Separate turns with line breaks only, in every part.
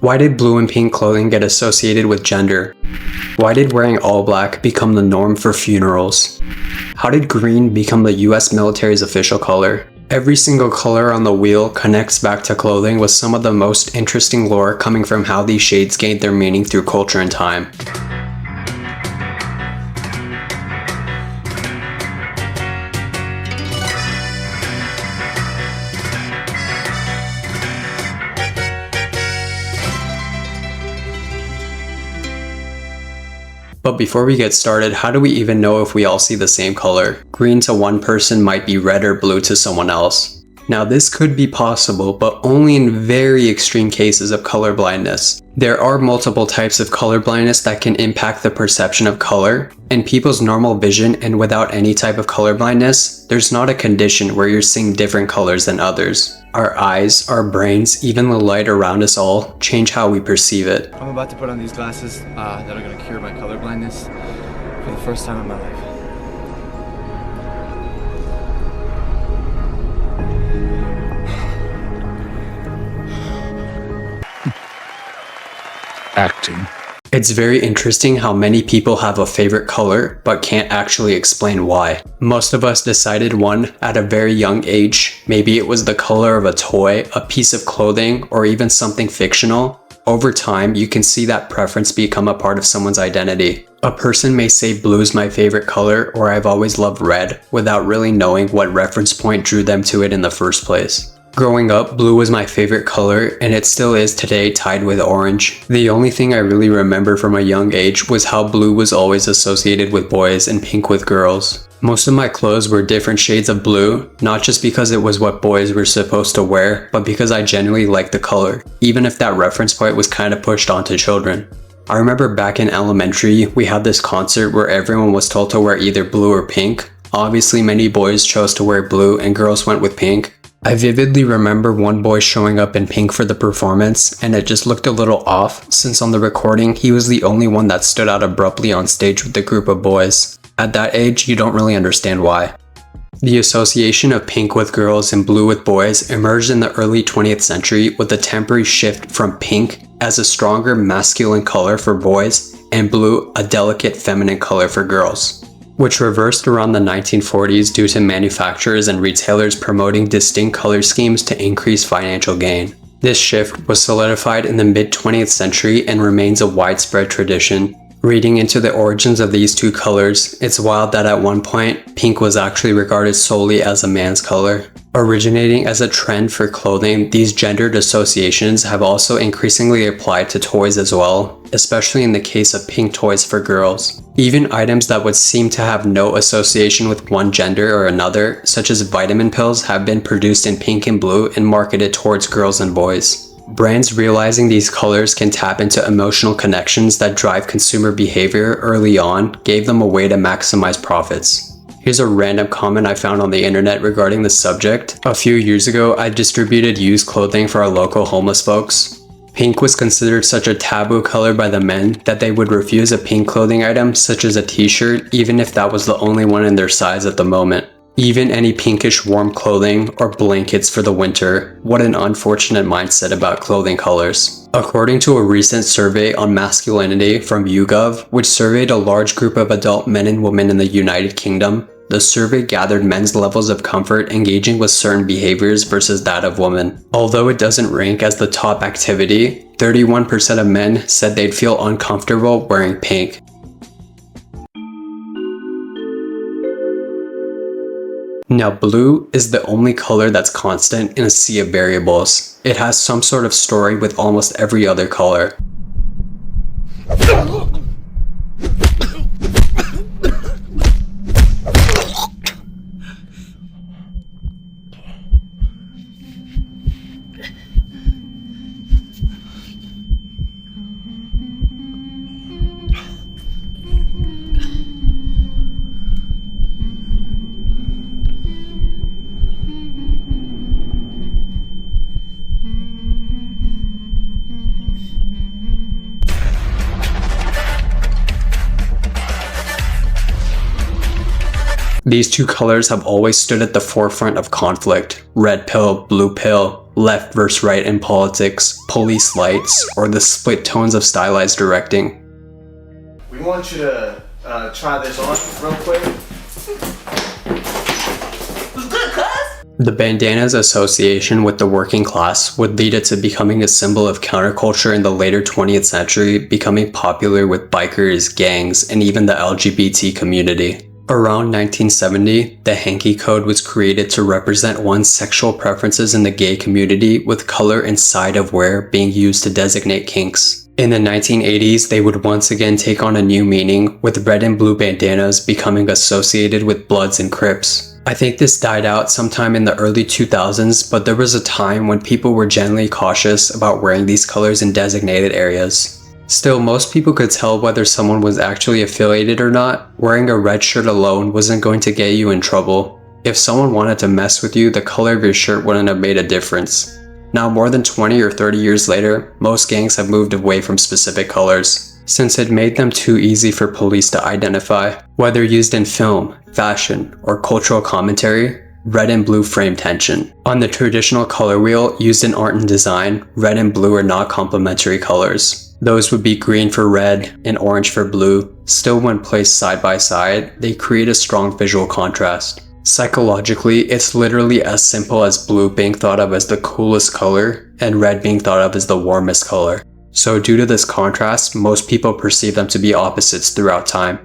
Why did blue and pink clothing get associated with gender? Why did wearing all black become the norm for funerals? How did green become the US military's official color? Every single color on the wheel connects back to clothing, with some of the most interesting lore coming from how these shades gained their meaning through culture and time. But before we get started, how do we even know if we all see the same color? Green to one person might be red or blue to someone else. Now this could be possible, but only in very extreme cases of color blindness. There are multiple types of color blindness that can impact the perception of color. In people's normal vision and without any type of color blindness, there's not a condition where you're seeing different colors than others. Our eyes, our brains, even the light around us all change how we perceive it.
I'm about to put on these glasses that are going to cure my color blindness for the first time in my life.
Acting.
It's very interesting how many people have a favorite color but can't actually explain why. Most of us decided one at a very young age. Maybe it was the color of a toy, a piece of clothing, or even something fictional. Over time, you can see that preference become a part of someone's identity. A person may say blue is my favorite color, or I've always loved red, without really knowing what reference point drew them to it in the first place. Growing up, blue was my favorite color, and it still is today, tied with orange. The only thing I really remember from a young age was how blue was always associated with boys and pink with girls. Most of my clothes were different shades of blue, not just because it was what boys were supposed to wear, but because I genuinely liked the color, even if that reference point was kind of pushed onto children. I remember back in elementary, we had this concert where everyone was told to wear either blue or pink. Obviously, many boys chose to wear blue and girls went with pink. I vividly remember one boy showing up in pink for the performance, and it just looked a little off since on the recording he was the only one that stood out abruptly on stage with the group of boys. At that age, you don't really understand why. The association of pink with girls and blue with boys emerged in the early 20th century with a temporary shift from pink as a stronger masculine color for boys and blue a delicate feminine color for girls, which reversed around the 1940s due to manufacturers and retailers promoting distinct color schemes to increase financial gain. This shift was solidified in the mid-20th century and remains a widespread tradition. Reading into the origins of these two colors, it's wild that at one point, pink was actually regarded solely as a man's color. Originating as a trend for clothing, these gendered associations have also increasingly applied to toys as well, especially in the case of pink toys for girls. Even items that would seem to have no association with one gender or another, such as vitamin pills, have been produced in pink and blue and marketed towards girls and boys. Brands realizing these colors can tap into emotional connections that drive consumer behavior early on gave them a way to maximize profits. Here's a random comment I found on the internet regarding the subject. A few years ago, I distributed used clothing for our local homeless folks. Pink was considered such a taboo color by the men that they would refuse a pink clothing item such as a t-shirt even if that was the only one in their size at the moment. Even any pinkish warm clothing or blankets for the winter. What an unfortunate mindset about clothing colors. According to a recent survey on masculinity from YouGov, which surveyed a large group of adult men and women in the United Kingdom, the survey gathered men's levels of comfort engaging with certain behaviors versus that of women. Although it doesn't rank as the top activity, 31% of men said they'd feel uncomfortable wearing pink. Now, blue is the only color that's constant in a sea of variables. It has some sort of story with almost every other color. These two colors have always stood at the forefront of conflict. Red pill, blue pill. left versus right in politics, police lights, or the split tones of stylized directing.
We want you to try this on real quick. What's good, cuz?
The bandana's association with the working class would lead it to becoming a symbol of counterculture in the later 20th century, becoming popular with bikers, gangs, and even the LGBT community. Around 1970, the hanky code was created to represent one's sexual preferences in the gay community, with color and side of wear being used to designate kinks. In the 1980s, they would once again take on a new meaning, with red and blue bandanas becoming associated with Bloods and Crips. I think this died out sometime in the early 2000s, but there was a time when people were generally cautious about wearing these colors in designated areas. Still, most people could tell whether someone was actually affiliated or not. Wearing a red shirt alone wasn't going to get you in trouble. If someone wanted to mess with you, the color of your shirt wouldn't have made a difference. Now, more than 20 or 30 years later, most gangs have moved away from specific colors, since it made them too easy for police to identify. Whether used in film, fashion, or cultural commentary, red and blue frame tension. On the traditional color wheel used in art and design, red and blue are not complementary colors. Those would be green for red and orange for blue. Still, when placed side by side, they create a strong visual contrast. Psychologically, it's literally as simple as blue being thought of as the coolest color and red being thought of as the warmest color. So due to this contrast, most people perceive them to be opposites throughout time.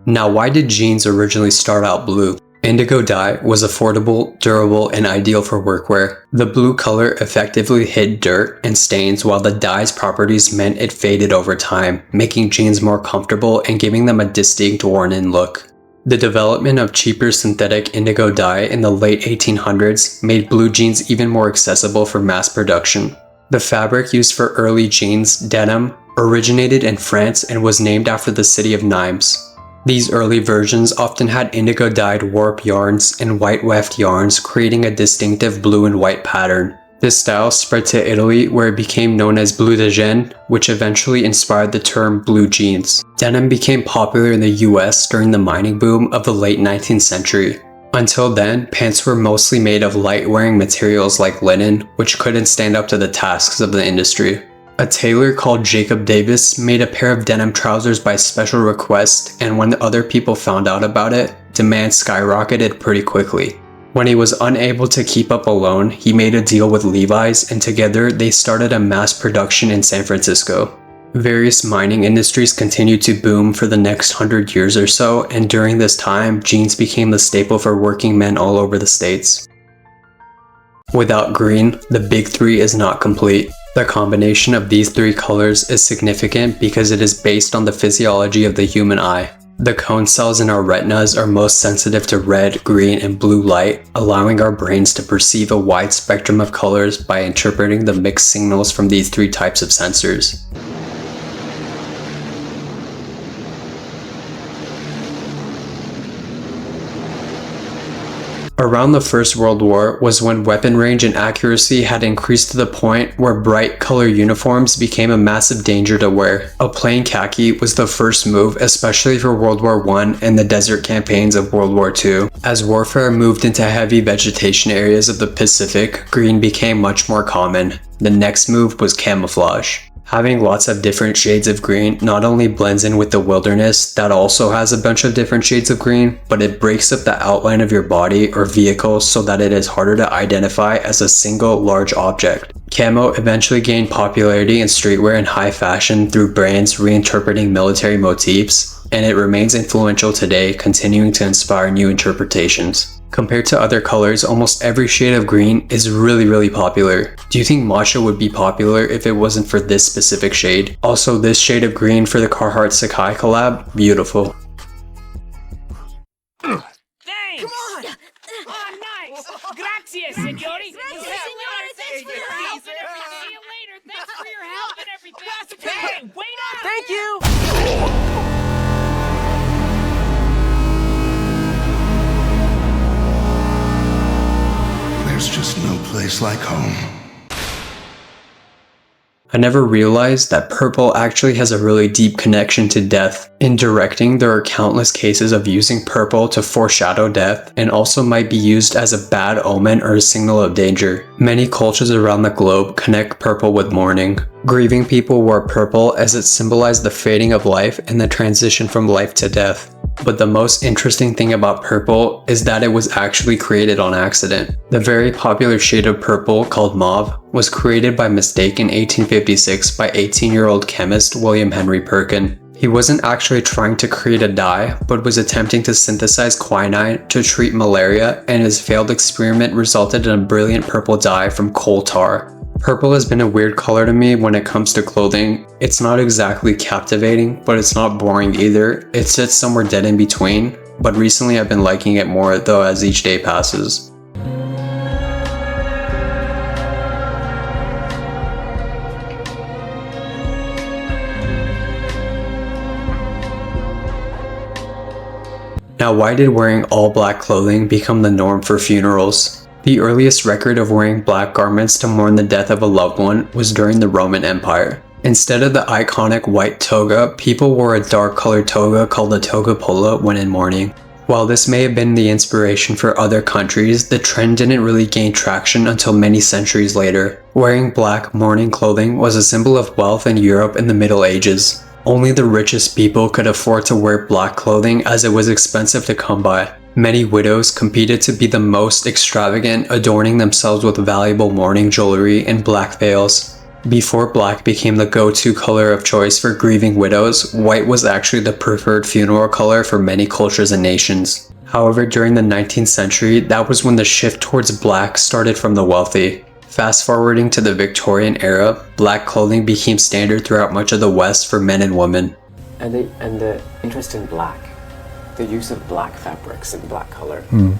Now, why did jeans originally start out blue? Indigo dye was affordable, durable, and ideal for workwear. The blue color effectively hid dirt and stains, while the dye's properties meant it faded over time, making jeans more comfortable and giving them a distinct worn-in look. The development of cheaper synthetic indigo dye in the late 1800s made blue jeans even more accessible for mass production. The fabric used for early jeans, denim, originated in France and was named after the city of Nimes. These early versions often had indigo-dyed warp yarns and white weft yarns, creating a distinctive blue and white pattern. This style spread to Italy, where it became known as bleu de jean, which eventually inspired the term blue jeans. Denim became popular in the US during the mining boom of the late 19th century. Until then, pants were mostly made of light-wearing materials like linen, which couldn't stand up to the tasks of the industry. A tailor called Jacob Davis made a pair of denim trousers by special request, and when other people found out about it, demand skyrocketed pretty quickly. When he was unable to keep up alone, he made a deal with Levi's, and together they started a mass production in San Francisco. Various mining industries continued to boom for the next 100 years or so, and during this time, jeans became the staple for working men all over the states. Without green, the big three is not complete. The combination of these three colors is significant because it is based on the physiology of the human eye. The cone cells in our retinas are most sensitive to red, green, and blue light, allowing our brains to perceive a wide spectrum of colors by interpreting the mixed signals from these three types of sensors. Around the First World War was when weapon range and accuracy had increased to the point where bright color uniforms became a massive danger to wear. A plain khaki was the first move, especially for World War I and the desert campaigns of World War II. As warfare moved into heavy vegetation areas of the Pacific, green became much more common. The next move was camouflage. Having lots of different shades of green not only blends in with the wilderness that also has a bunch of different shades of green, but it breaks up the outline of your body or vehicle so that it is harder to identify as a single large object. Camo eventually gained popularity in streetwear and high fashion through brands reinterpreting military motifs, and it remains influential today, continuing to inspire new interpretations. Compared to other colors, almost every shade of green is really popular. Do you think matcha would be popular if it wasn't for this specific shade? Also, this shade of green for the Carhartt Sakai collab, beautiful.
Thanks! Come on! Oh, nice! Grazie, signori! Thanks for your help! See you later! Thanks for your help and everything! Hey, wait up! Thank you!
There's just no place like home.
I never realized that purple actually has a really deep connection to death. In directing, there are countless cases of using purple to foreshadow death, and also might be used as a bad omen or a signal of danger. Many cultures around the globe connect purple with mourning. Grieving people wore purple as it symbolized the fading of life and the transition from life to death. But the most interesting thing about purple is that it was actually created on accident. The very popular shade of purple, called mauve, was created by mistake in 1856 by 18-year-old chemist William Henry Perkin. He wasn't actually trying to create a dye, but was attempting to synthesize quinine to treat malaria, and his failed experiment resulted in a brilliant purple dye from coal tar. Purple has been a weird color to me when it comes to clothing. It's not exactly captivating, but it's not boring either. It sits somewhere dead in between, but recently I've been liking it more though as each day passes. Now, why did wearing all black clothing become the norm for funerals? The earliest record of wearing black garments to mourn the death of a loved one was during the Roman Empire. Instead of the iconic white toga, people wore a dark colored toga called a toga polo when in mourning. While this may have been the inspiration for other countries, the trend didn't really gain traction until many centuries later. Wearing black mourning clothing was a symbol of wealth in Europe in the Middle Ages. Only the richest people could afford to wear black clothing as it was expensive to come by. Many widows competed to be the most extravagant, adorning themselves with valuable mourning jewelry and black veils. Before black became the go-to color of choice for grieving widows, white was actually the preferred funeral color for many cultures and nations. However, during the 19th century, that was when the shift towards black started from the wealthy. Fast forwarding to the Victorian era, black clothing became standard throughout much of the West for men and women.
And the interest in black, the use of black fabrics and black color. You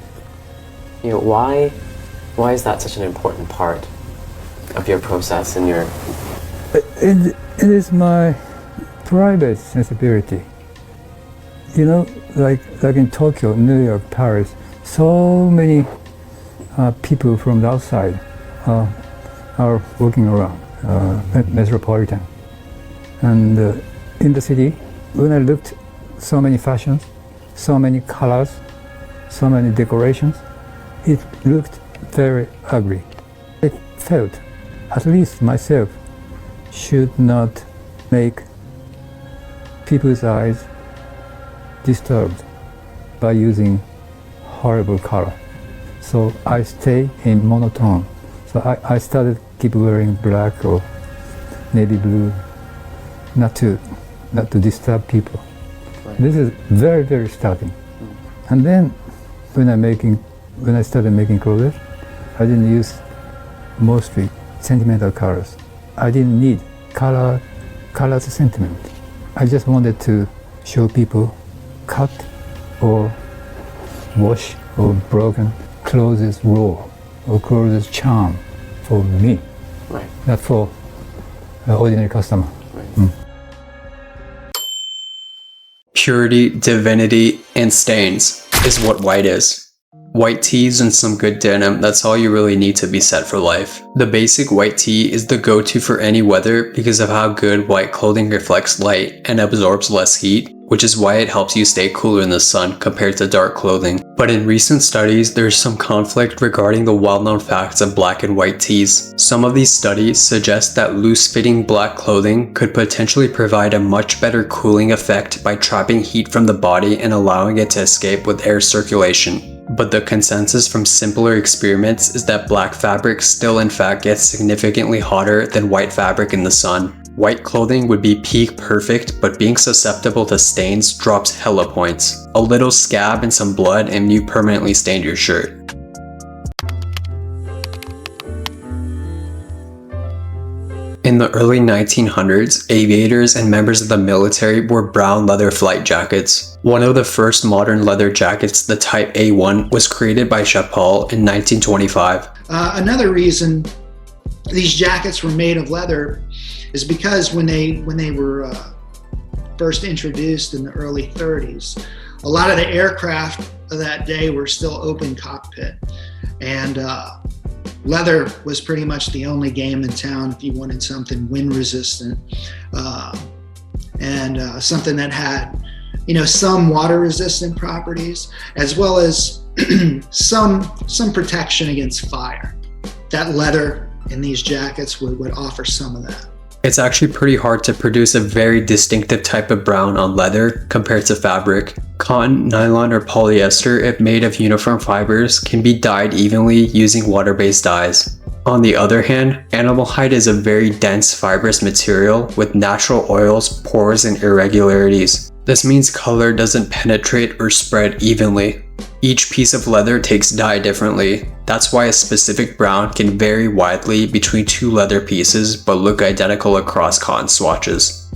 know, why is that such an important part of your process and your...
It is my private sensibility. You know, like in Tokyo, New York, Paris, so many people from the outside are walking around, metropolitan. And in the city, when I looked so many fashions, so many colors, so many decorations, it looked very ugly. I felt, at least myself, should not make people's eyes disturbed by using horrible color. So I stay in monotone. So I started keep wearing black or navy blue, not to disturb people. Right. This is very, very starting. And then when I started making clothes, I didn't use mostly sentimental colors. I didn't need colors sentiment. I just wanted to show people cut or wash or broken clothes raw or clothes charm for me,
right,
not for ordinary customer.
Right.
Purity, divinity, and stains is what white is. White tees and some good denim, that's all you really need to be set for life. The basic white tee is the go-to for any weather because of how good white clothing reflects light and absorbs less heat, which is why it helps you stay cooler in the sun compared to dark clothing. But in recent studies, there's some conflict regarding the well-known facts of black and white tees. Some of these studies suggest that loose-fitting black clothing could potentially provide a much better cooling effect by trapping heat from the body and allowing it to escape with air circulation. But the consensus from simpler experiments is that black fabric still in fact gets significantly hotter than white fabric in the sun. White clothing would be peak perfect, but being susceptible to stains drops hella points. A little scab and some blood and you permanently stained your shirt. In the early 1900s, aviators and members of the military wore brown leather flight jackets. One of the first modern leather jackets, the Type A1, was created by Chappell in 1925.
Another reason these jackets were made of leather is because when they were first introduced in the early 30s, a lot of the aircraft of that day were still open cockpit, and leather was pretty much the only game in town if you wanted something wind resistant, and something that had, some water resistant properties, as well as some protection against fire. That leather in these jackets would offer some of that.
It's actually pretty hard to produce a very distinctive type of brown on leather compared to fabric. Cotton, nylon, or polyester, if made of uniform fibers, can be dyed evenly using water-based dyes. On the other hand, animal hide is a very dense fibrous material with natural oils, pores, and irregularities. This means color doesn't penetrate or spread evenly. Each piece of leather takes dye differently. That's why a specific brown can vary widely between two leather pieces but look identical across cotton swatches.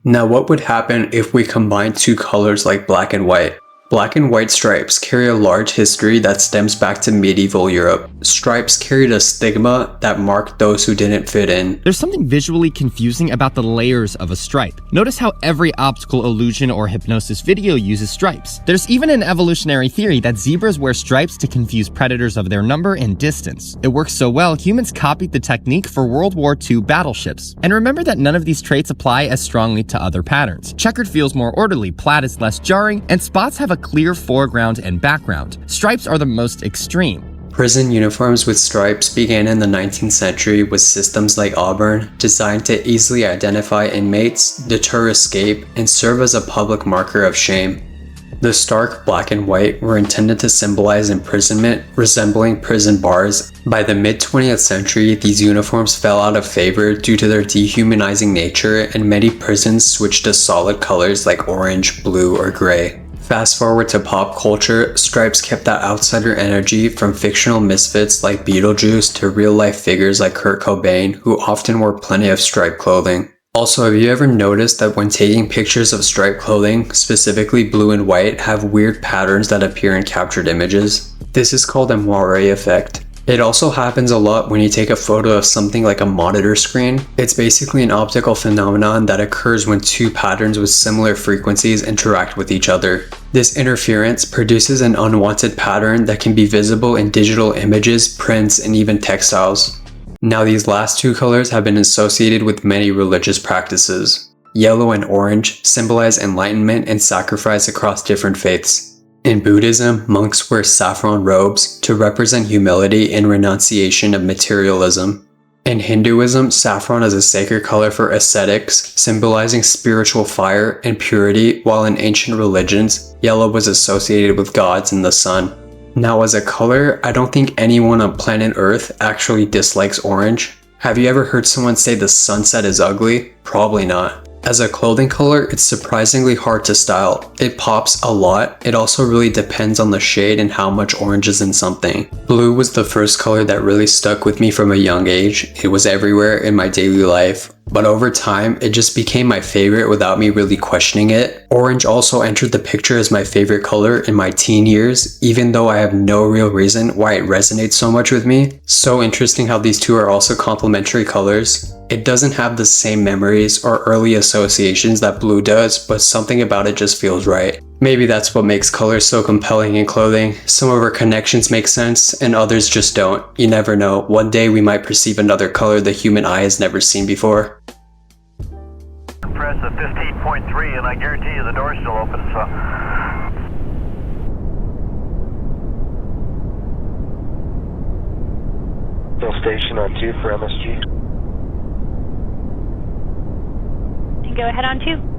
Now, what would happen if we combine two colors like black and white? Black and white stripes carry a large history that stems back to medieval Europe. Stripes carried a stigma that marked those who didn't fit in.
There's something visually confusing about the layers of a stripe. Notice how every optical illusion or hypnosis video uses stripes. There's even an evolutionary theory that zebras wear stripes to confuse predators of their number and distance. It works so well, humans copied the technique for World War II battleships. And remember that none of these traits apply as strongly to other patterns. Checkered feels more orderly, plaid is less jarring, and spots have a clear foreground and background. Stripes are the most extreme.
Prison uniforms with stripes began in the 19th century with systems like Auburn, designed to easily identify inmates, deter escape, and serve as a public marker of shame. The stark black and white were intended to symbolize imprisonment, resembling prison bars. By the mid-20th century, these uniforms fell out of favor due to their dehumanizing nature, and many prisons switched to solid colors like orange, blue, or gray. Fast forward to pop culture, stripes kept that outsider energy from fictional misfits like Beetlejuice to real-life figures like Kurt Cobain, who often wore plenty of striped clothing. Also, have you ever noticed that when taking pictures of striped clothing, specifically blue and white, have weird patterns that appear in captured images? This is called a moiré effect. It also happens a lot when you take a photo of something like a monitor screen. It's basically an optical phenomenon that occurs when two patterns with similar frequencies interact with each other. This interference produces an unwanted pattern that can be visible in digital images, prints, and even textiles. Now, these last two colors have been associated with many religious practices. Yellow and orange symbolize enlightenment and sacrifice across different faiths. In Buddhism, monks wear saffron robes to represent humility and renunciation of materialism. In Hinduism, saffron is a sacred color for ascetics, symbolizing spiritual fire and purity, while in ancient religions, yellow was associated with gods and the sun. Now, as a color, I don't think anyone on planet Earth actually dislikes orange. Have you ever heard someone say the sunset is ugly? Probably not. As a clothing color, it's surprisingly hard to style. It pops a lot. It also really depends on the shade and how much orange is in something. Blue was the first color that really stuck with me from a young age. It was everywhere in my daily life. But over time, it just became my favorite without me really questioning it. Orange also entered the picture as my favorite color in my teen years, even though I have no real reason why it resonates so much with me. So interesting how these two are also complementary colors. It doesn't have the same memories or early associations that blue does, but something about it just feels right. Maybe that's what makes colors so compelling in clothing. Some of our connections make sense, and others just don't. You never know. One day we might perceive another color the human eye has never seen before.
Press a 15.3 and I guarantee you the door's still open, so... Still station on 2 for MSG.
Go ahead on 2.